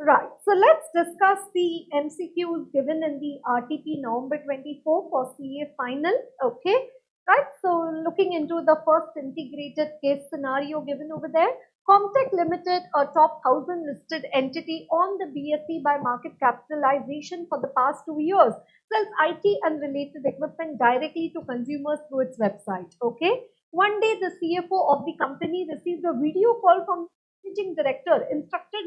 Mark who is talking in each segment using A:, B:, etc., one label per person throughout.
A: Right. So let's discuss the MCQs given in the RTP November 24 for CA final. Okay. Right. So looking into the first integrated case scenario given over there, Comtech Limited, a top 1000 listed entity on the BSE by market capitalization for the past 2 years, sells IT and related equipment directly to consumers through its website. Okay. One day, the CFO of the company received a video call from managing director instructing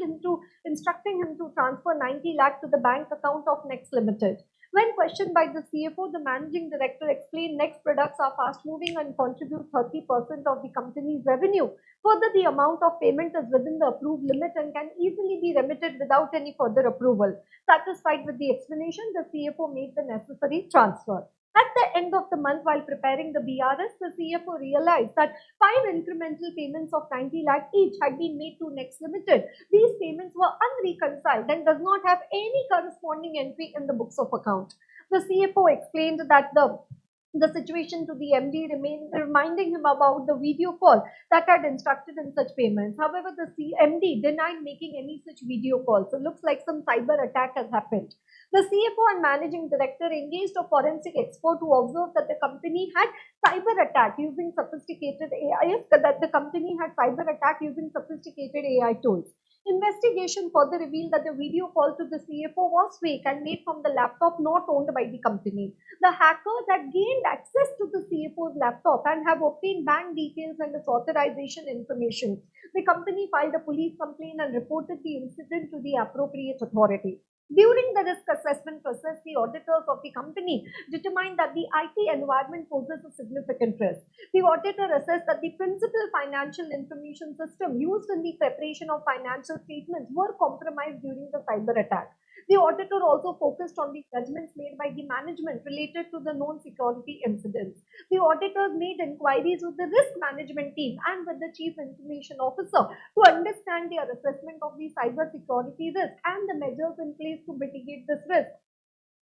A: him to transfer 90 lakh to the bank account of Next Limited. When questioned by the CFO, the managing director explained Next products are fast moving and contribute 30% of the company's revenue. Further, the amount of payment is within the approved limit and can easily be remitted without any further approval. Satisfied with the explanation, the CFO made the necessary transfer. At the end of the month, while preparing the BRS, the CFO realized that 5 incremental payments of 90 lakh each had been made to Next Limited. These payments were unreconciled and does not have any corresponding entry in the books of account. The CFO explained that the situation to the MD remained, reminding him about the video call that had instructed in such payments. However, the MD denied making any such video call. So, looks like some cyber attack has happened. The CFO and managing director engaged a forensic expert to observe that the company had cyber attack using sophisticated AI. That the company had cyber attack using sophisticated AI tools. Investigation further revealed that the video call to the CFO was fake and made from the laptop not owned by the company. The hackers had gained access to the CFO's laptop and have obtained bank details and its authorization information. The company filed a police complaint and reported the incident to the appropriate authority. During the risk assessment process, the auditors of the company determined that the IT environment poses a significant risk. The auditor assessed that the principal financial information system used in the preparation of financial statements were compromised during the cyber attack. The auditor also focused on the judgments made by the management related to the known security incidents. The auditors made inquiries with the risk management team and with the chief information officer to understand their assessment of the cyber security risk and the measures in place to mitigate this risk,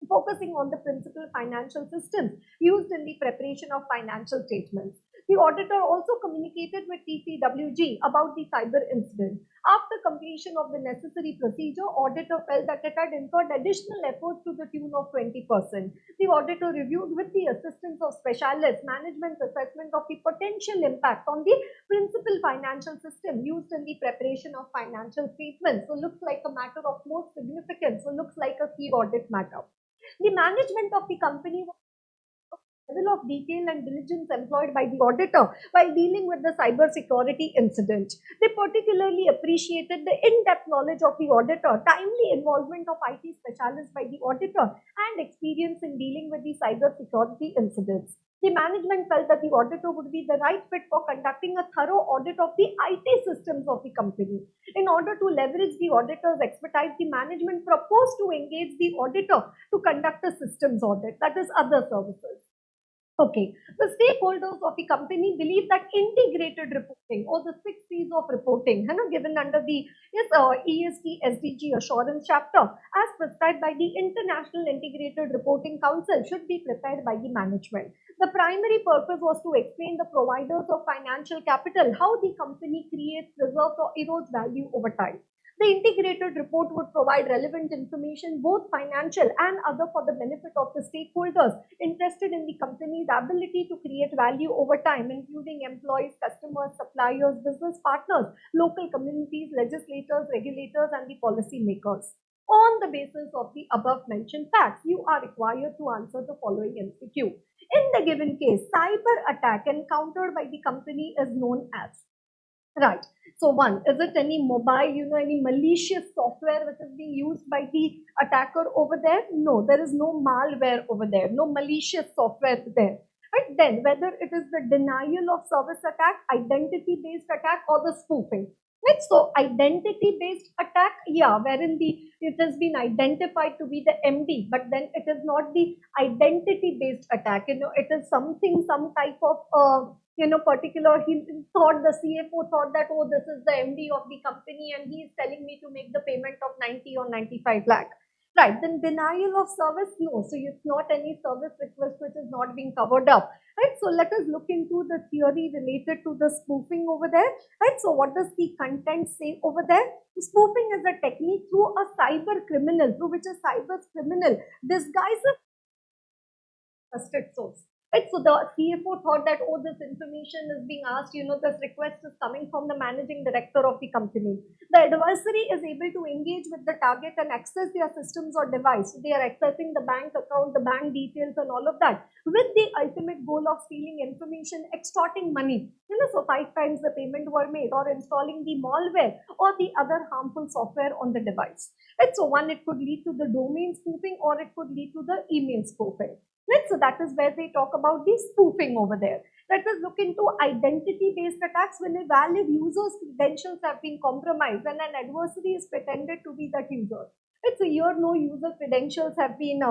A: focusing on the principal financial systems used in the preparation of financial statements. The auditor also communicated with TCWG about the cyber incident. After completion of the necessary procedure, auditor felt that it had incurred additional efforts to the tune of 20%. The auditor reviewed with the assistance of specialists management's assessment of the potential impact on the principal financial system used in the preparation of financial statements. So looks like a matter of most significance. So looks like a key audit matter. The management of the company was level of detail and diligence employed by the auditor while dealing with the cybersecurity incident. They particularly appreciated the in-depth knowledge of the auditor, timely involvement of IT specialists by the auditor, and experience in dealing with the cybersecurity incidents. The management felt that the auditor would be the right fit for conducting a thorough audit of the IT systems of the company. In order to leverage the auditor's expertise, the management proposed to engage the auditor to conduct a systems audit, that is, other services. Okay, the stakeholders of the company believe that integrated reporting or the 6 Cs of reporting, given under the ESG SDG assurance chapter, as prescribed by the International Integrated Reporting Council, should be prepared by the management. The primary purpose was to explain the providers of financial capital how the company creates, preserves, or erodes value over time. The integrated report would provide relevant information, both financial and other, for the benefit of the stakeholders interested in the company's ability to create value over time, including employees, customers, suppliers, business partners, local communities, legislators, regulators, and the policy makers. On the basis of the above mentioned facts, you are required to answer the following MCQ. In the given case, cyber attack encountered by the company is known as. Right. So one, is it any mobile, any malicious software which is being used by the attacker over there? No, there is no malware over there, no malicious software there. But then whether it is the denial of service attack, identity-based attack, or the spoofing. Right. So identity-based attack, yeah, wherein it has been identified to be the MD, but then it is not the identity-based attack. It is something, some type of particular, the CFO thought that, oh, this is the MD of the company and he is telling me to make the payment of 90 or 95 lakh. Right, then denial of service, no. So it's not any service request which is not being covered up. right? So let us look into the theory related to the spoofing over there, right? So what does the content say over there? Spoofing is a technique through a cyber criminal, through which a cyber criminal disguises trusted source. Right, so the CFO thought that, oh, this information is being asked, this request is coming from the managing director of the company. The adversary is able to engage with the target and access their systems or device. So they are accessing the bank account, the bank details and all of that, with the ultimate goal of stealing information, extorting money. So 5 times the payment were made, or installing the malware or the other harmful software on the device. Right, so one, it could lead to the domain spoofing, or it could lead to the email spoofing. Right, so that is where they talk about the spoofing over there. Let us look into identity-based attacks when a valid user's credentials have been compromised and an adversary is pretended to be that user. Right, so here no user credentials have been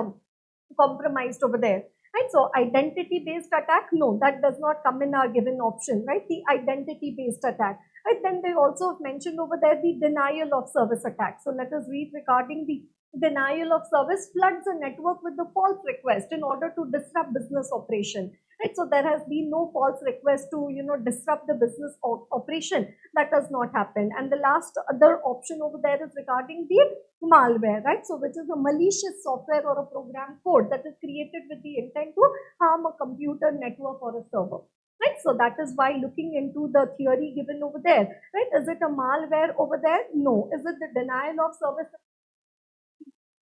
A: compromised over there. Right, so identity-based attack, no, that does not come in our given option, right? The identity-based attack. Right, then they also mentioned over there the denial of service attack. So let us read regarding the denial of service. Floods a network with the false request in order to disrupt business operation. Right, so there has been no false request to disrupt the business operation. That does not happen. And the last other option over there is regarding the malware, right? So which is a malicious software or a program code that is created with the intent to harm a computer, network, or a server. Right, so that is why looking into the theory given over there, right? Is it a malware over there? No. Is it the denial of service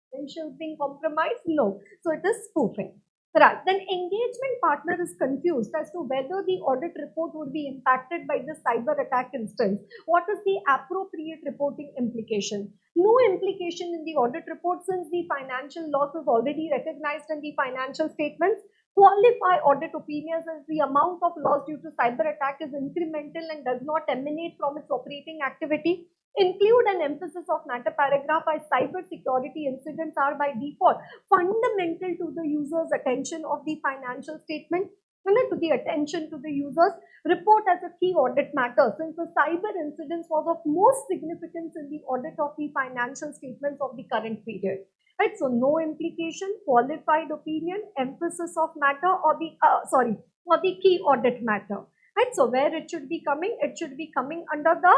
A: credentials being compromised? No. So it is spoofing. Right. Then engagement partner is confused as to whether the audit report would be impacted by the cyber attack instance. What is the appropriate reporting implication? No implication in the audit report, since the financial loss is already recognized in the financial statements. Qualify audit opinions as the amount of loss due to cyber attack is incremental and does not emanate from its operating activity. Include an emphasis of matter paragraph as cyber security incidents are by default fundamental to the user's attention of the financial statement and to the attention to the users. Report as a key audit matter, since the cyber incidents was of most significance in the audit of the financial statements of the current period. Right, so no implication, qualified opinion, emphasis of matter, or the key audit matter. Right, so where it should be coming? It should be coming under the,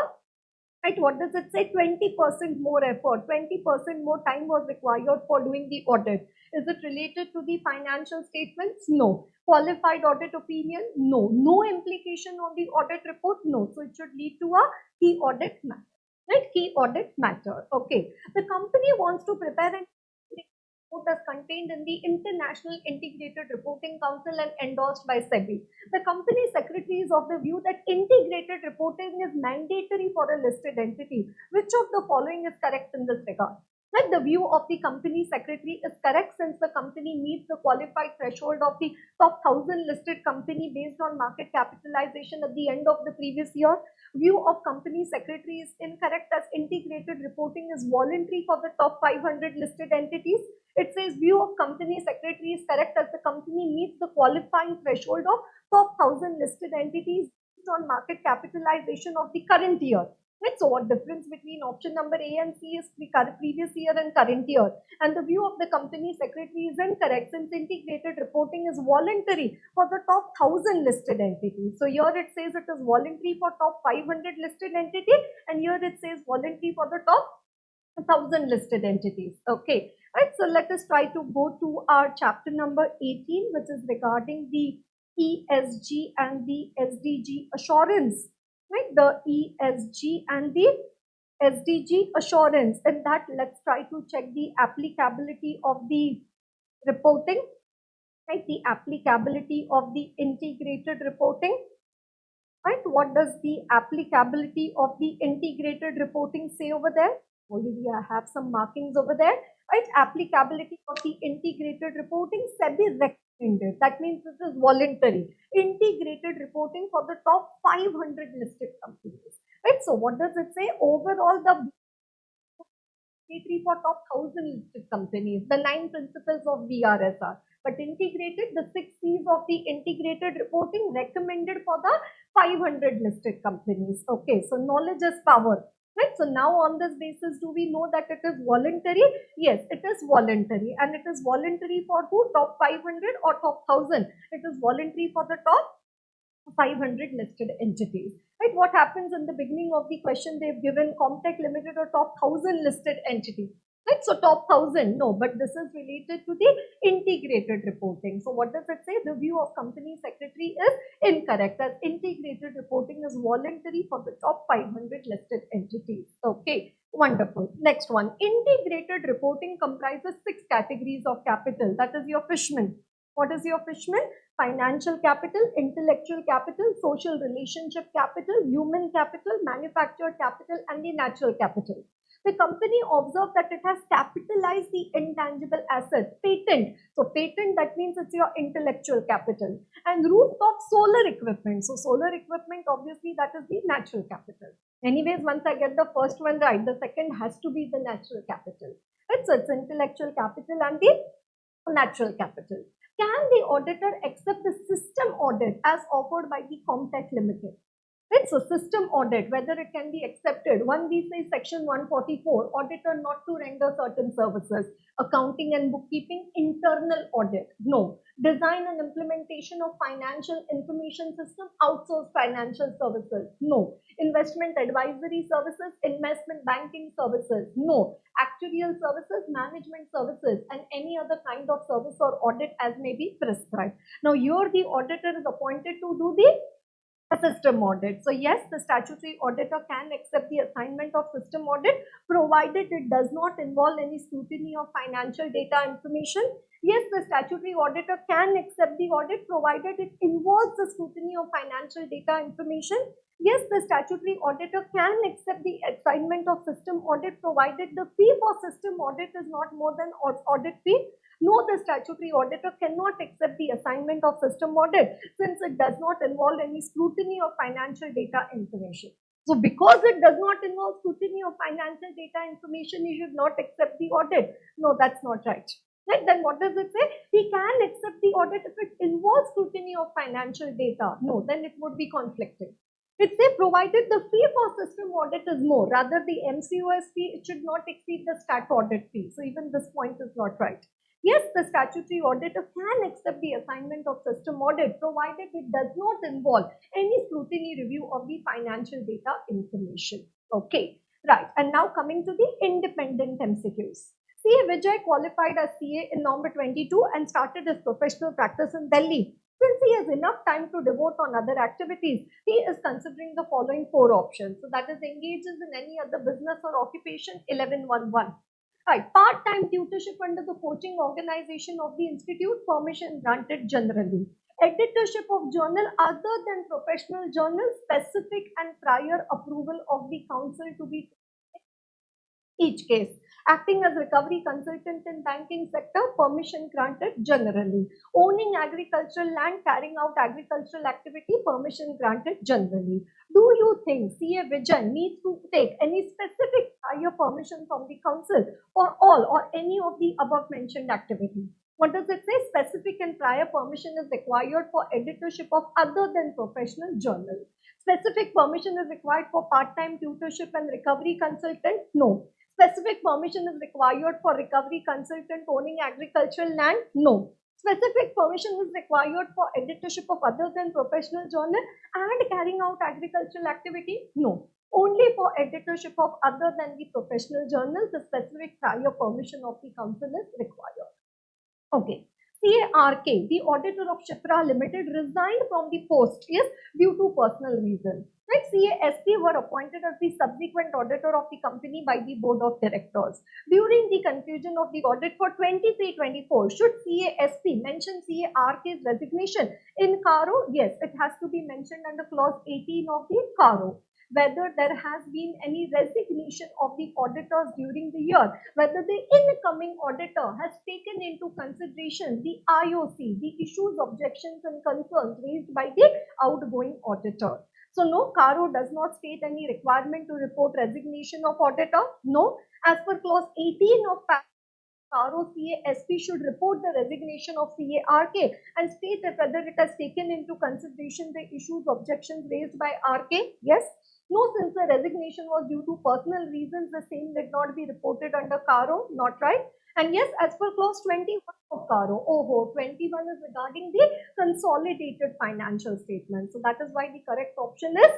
A: right, what does it say? 20% more effort, 20% more time was required for doing the audit. Is it related to the financial statements? No. Qualified audit opinion? No. No implication on the audit report? No. So it should lead to a key audit matter. Right? Key audit matter. Okay. The company wants to prepare an report as contained in the International Integrated Reporting Council and endorsed by SEBI. The company secretary is of the view that integrated reporting is mandatory for a listed entity. Which of the following is correct in this regard? Like, the view of the company secretary is correct, since the company meets the qualified threshold of the top 1,000 listed company based on market capitalization at the end of the previous year. View of company secretary is incorrect, as integrated reporting is voluntary for the top 500 listed entities. It says view of company secretary is correct, as the company meets the qualifying threshold of top 1,000 listed entities based on market capitalization of the current year. Right, so what difference between option number A and C is the previous year and current year? And the view of the company secretary is incorrect, since integrated reporting is voluntary for the top 1,000 listed entities. So here it says it is voluntary for top 500 listed entities, and here it says voluntary for the top 1,000 listed entities. Okay, right. So let us try to go to our chapter number 18, which is regarding the ESG and the SDG assurance. Right, the ESG and the SDG assurance. In that, let's try to check the applicability of the reporting. Right, the applicability of the integrated reporting. Right, what does the applicability of the integrated reporting say over there? Already I have some markings over there. Right, applicability of the integrated reporting, SEBI recommended. That means this is voluntary. Integrated reporting for the top 500 listed companies. Right, so what does it say? Overall, the for top 1,000 listed companies, the 9 principles of BRSR. But integrated, the 6 C's of the integrated reporting recommended for the 500 listed companies. Okay, so knowledge is power. Right? So now on this basis, do we know that it is voluntary? Yes, it is voluntary, and it is voluntary for who? Top 500 or top 1000? It is voluntary for the top 500 listed entities. Right? What happens in the beginning of the question? They've given Comtech Limited or top 1000 listed entities. Right? So top 1000, no, but this is related to the integrated reporting. So what does it say? The view of company secretary is incorrect, as integrated reporting is voluntary for the top 500 listed entities. Okay, wonderful. Next one, integrated reporting comprises 6 categories of capital. That is your fishman. What is your fishman? Financial capital, intellectual capital, social relationship capital, human capital, manufactured capital, and the natural capital. The company observed that it has capitalized the intangible assets, patent. So patent, that means it's your intellectual capital. And rooftop solar equipment. So solar equipment, obviously that is the natural capital. Anyways, once I get the first one right, the second has to be the natural capital. Right? So it's intellectual capital and the natural capital. Can the auditor accept the system audit as offered by the Comtech Limited? Right, so system audit, whether it can be accepted. One, we say section 144, auditor not to render certain services, accounting and bookkeeping, internal audit. No. Design and implementation of financial information system, outsourced financial services. No. Investment advisory services, investment banking services. No. Actuarial services, management services, and any other kind of service or audit as may be prescribed. Now, here the auditor is appointed to do the system audit. So yes, the statutory auditor can accept the assignment of system audit provided it does not involve any scrutiny of financial data information. Yes, the statutory auditor can accept the audit provided it involves the scrutiny of financial data information. Yes, the statutory auditor can accept the assignment of system audit provided the fee for system audit is not more than audit fee. No, the statutory auditor cannot accept the assignment of system audit since it does not involve any scrutiny of financial data information. So because it does not involve scrutiny of financial data information, you should not accept the audit. No, that's not right. Right? Then what does it say? He can accept the audit if it involves scrutiny of financial data. No, then it would be conflicting. It say provided the fee for system audit is more, rather the MCOS fee, it should not exceed the stat audit fee. So even this point is not right. Yes, the statutory auditor can accept the assignment of system audit provided it does not involve any scrutiny review of the financial data information. Okay, right. And now coming to the independent MCQs. CA Vijay qualified as CA in November 22 and started his professional practice in Delhi. Since he has enough time to devote on other activities, he is considering the following 4 options. So that is engages in any other business or occupation 1111. Right, part-time tutorship under the coaching organization of the institute, permission granted generally. Editorship of journal other than professional journal, specific and prior approval of the council to be each case. Acting as recovery consultant in banking sector, permission granted generally. Owning agricultural land, carrying out agricultural activity, permission granted generally. Do you think CA Vijay needs to take any specific prior permission from the council for all or any of the above mentioned activities? What does it say? Specific and prior permission is required for editorship of other than professional journals. Specific permission is required for part-time tutorship and recovery consultant? No. Specific permission is required for recovery consultant owning agricultural land? No. Specific permission is required for editorship of other than professional journal and carrying out agricultural activity? No. Only for editorship of other than the professional journals, the specific prior permission of the council is required. Okay. CARK, the auditor of Shipra Limited, resigned from the post, yes, due to personal reasons. Right, CASP were appointed as the subsequent auditor of the company by the board of directors. During the conclusion of the audit for 23-24, should CASP mention CARK's resignation in CARO? Yes, it has to be mentioned under clause 18 of the CARO. Whether there has been any resignation of the auditors during the year, whether the incoming auditor has taken into consideration the IOC, the issues, objections and concerns raised by the outgoing auditor. So no, CARO does not state any requirement to report resignation of auditor. No, as per clause 18 of CARO, CASP should report the resignation of CARK and state that whether it has taken into consideration the issues, objections raised by RK. Yes. No, since the resignation was due to personal reasons, the same did not be reported under Caro, not right. And yes, as per clause 21 of Caro, 21 is regarding the consolidated financial statement. So that is why the correct option is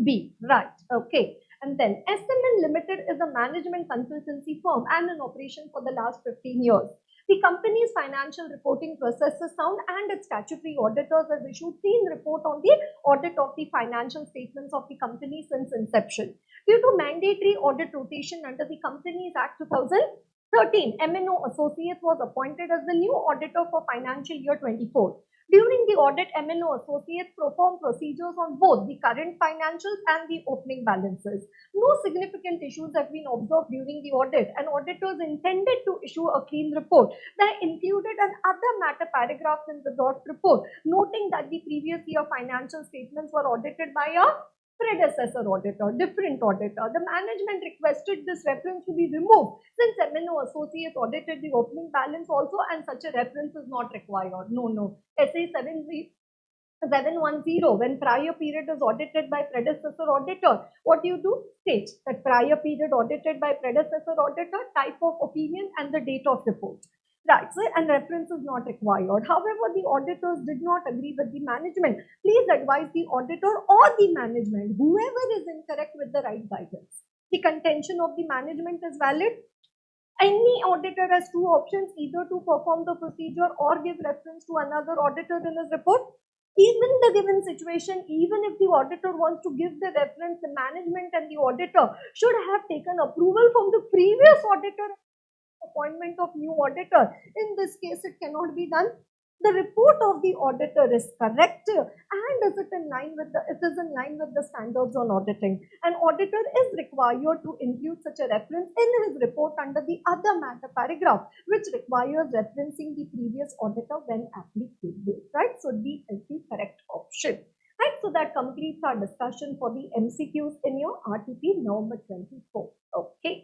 A: B, right, okay. And then SMN Limited is a management consultancy firm and in operation for the last 15 years. The company's financial reporting process is sound and its statutory auditors have issued clean report on the audit of the financial statements of the company since inception. Due to mandatory audit rotation under the Companies Act 2013, MNO Associates was appointed as the new auditor for financial year 24. During the audit, MNO Associates performed procedures on both the current financials and the opening balances. No significant issues have been observed during the audit, and auditors intended to issue a clean report. They included an other matter paragraph in the draft report, noting that the previous year financial statements were audited by a predecessor auditor, different auditor. The management requested this reference to be removed since MNO Associates audited the opening balance also, and such a reference is not required. No. SA 710, when prior period is audited by predecessor auditor, what do you do? State that prior period audited by predecessor auditor, type of opinion, and the date of report. Right, so and reference is not required. However, the auditors did not agree with the management. Please advise the auditor or the management, whoever is incorrect, with the right guidance. The contention of the management is valid. Any auditor has two options, either to perform the procedure or give reference to another auditor in his report. Even in the given situation, even if the auditor wants to give the reference, the management and the auditor should have taken approval from the previous auditor appointment of new auditor. In this case, it cannot be done. The report of the auditor is correct and is it in line with the standards on auditing. An auditor is required to include such a reference in his report under the other matter paragraph, which requires referencing the previous auditor when applicable. Right? So D is the correct option. Right? So that completes our discussion for the MCQs in your RTP November 24. Okay.